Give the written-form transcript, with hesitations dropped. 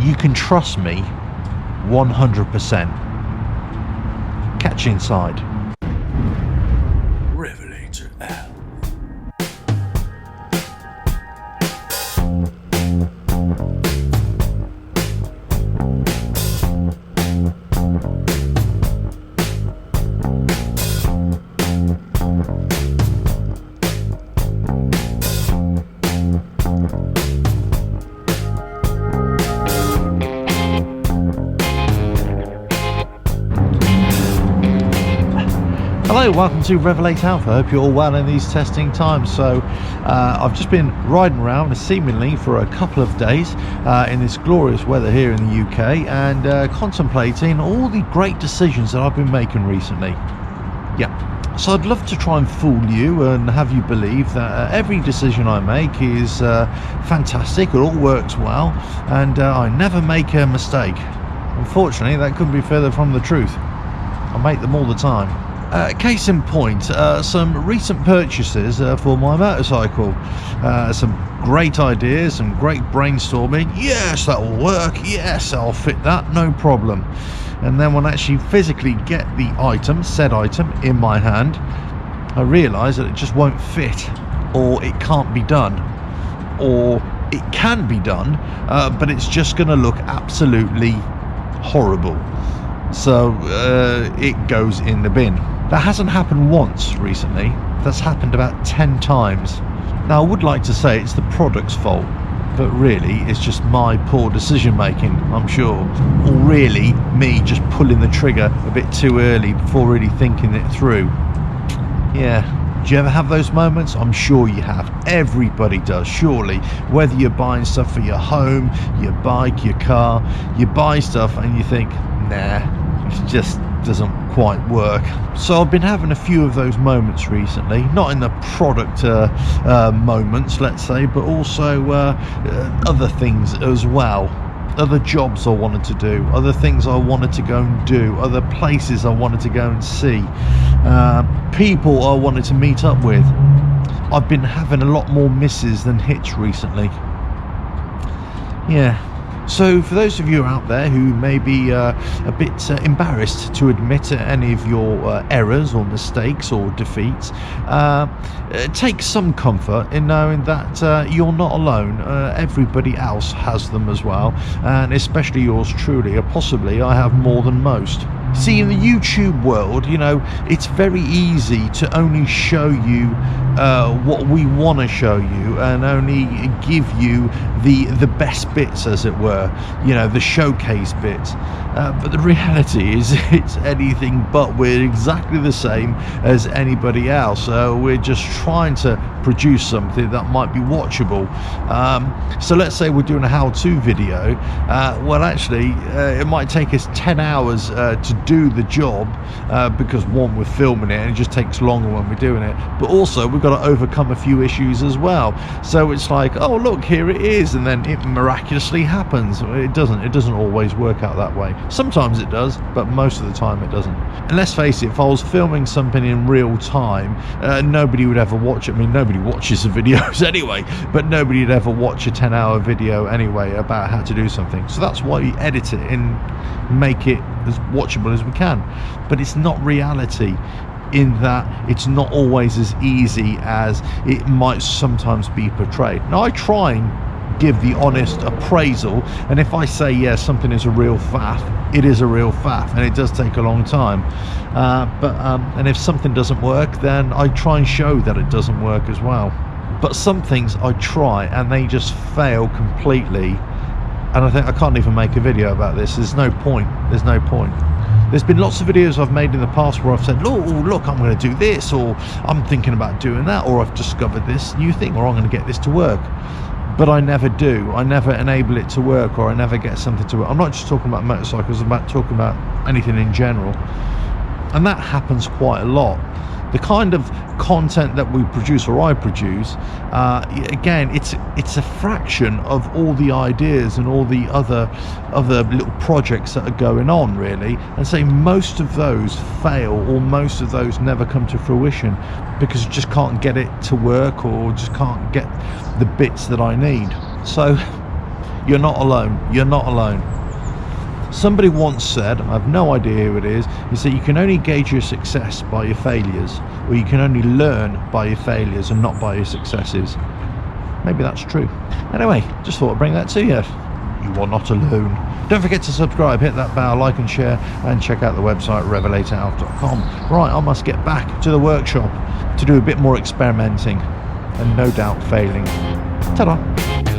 you can trust me 100%. Catch you inside. RevelatorAlf. Hello, welcome to RevelatorAlf. I hope you're all well in these testing times. So I've just been riding around seemingly for a couple of days in this glorious weather here in the UK and contemplating all the great decisions that I've been making recently. Yeah, so I'd love to try and fool you and have you believe that every decision I make is fantastic, it all works well, and I never make a mistake. Unfortunately, that couldn't be further from the truth. I make them all the time. Case in point, some recent purchases for my motorcycle. Some great ideas, some great brainstorming. Yes, that will work. Yes, I'll fit that, no problem. And then when I actually physically get the item, said item, in my hand, I realise that it just won't fit, or it can't be done, or it can be done, but it's just going to look absolutely horrible. So it goes in the bin. That hasn't happened once recently, that's happened about 10 times. Now I would like to say it's the product's fault, but really it's just my poor decision making, I'm sure. Or really me just pulling the trigger a bit too early before really thinking it through. Yeah. Do you ever have those moments? I'm sure you have. Everybody does, surely. Whether you're buying stuff for your home, your bike, your car, you buy stuff and you think, nah, it just doesn't quite work. So I've been having a few of those moments recently, not in the product moments, let's say, but also other things as well. Other jobs I wanted to do, other things I wanted to go and do, other places I wanted to go and see, people I wanted to meet up with. I've been having a lot more misses than hits recently. Yeah. So for those of you out there who may be a bit embarrassed to admit any of your errors or mistakes or defeats, take some comfort in knowing that you're not alone. Everybody else has them as well, and especially yours truly, or possibly I have more than most. See, in the YouTube world, you know, it's very easy to only show you what we want to show you, and only give you the best bits, as it were, you know, the showcase bits. But the reality is it's anything but. We're exactly the same as anybody else. We're just trying to produce something that might be watchable. So let's say we're doing a how-to video. Well, actually, it might take us 10 hours to do the job, because one, we're filming it and it just takes longer when we're doing it, but also we've got to overcome a few issues as well. So it's like, oh look, here it is, and then it miraculously happens. It doesn't always work out that way. Sometimes it does, but most of the time it doesn't. And let's face it, if I was filming something in real time, nobody would ever watch it. I mean, nobody watches the videos anyway, but nobody would ever watch a 10-hour video anyway about how to do something. So that's why we edit it and make it as watchable as we can. But it's not reality, in that it's not always as easy as it might sometimes be portrayed. Now I try and give the honest appraisal, and if I say yes, something is a real faff, it is a real faff, and it does take a long time, and if something doesn't work, then I try and show that it doesn't work as well. But some things I try and they just fail completely, and I think I can't even make a video about this. There's no point. There's been lots of videos I've made in the past where I've said, oh look, I'm going to do this, or I'm thinking about doing that, or I've discovered this new thing, or I'm going to get this to work. But I never do. I never enable it to work, or I never get something to work. I'm not just talking about motorcycles, I'm talking about anything in general. And that happens quite a lot. The kind of content that we produce, or I produce, again, it's a fraction of all the ideas and all the other little projects that are going on, really. And say most of those fail, or most of those never come to fruition, because you just can't get it to work, or just can't get the bits that I need. So You're not alone. You're not alone. Somebody once said, I've no idea who it is, he said you can only gauge your success by your failures, or you can only learn by your failures and not by your successes. Maybe that's true. Anyway, just thought I'd bring that to you. You are not alone. Don't forget to subscribe, hit that bell, like and share, and check out the website RevelatorAlf.com. Right, I must get back to the workshop to do a bit more experimenting and no doubt failing. Ta-da!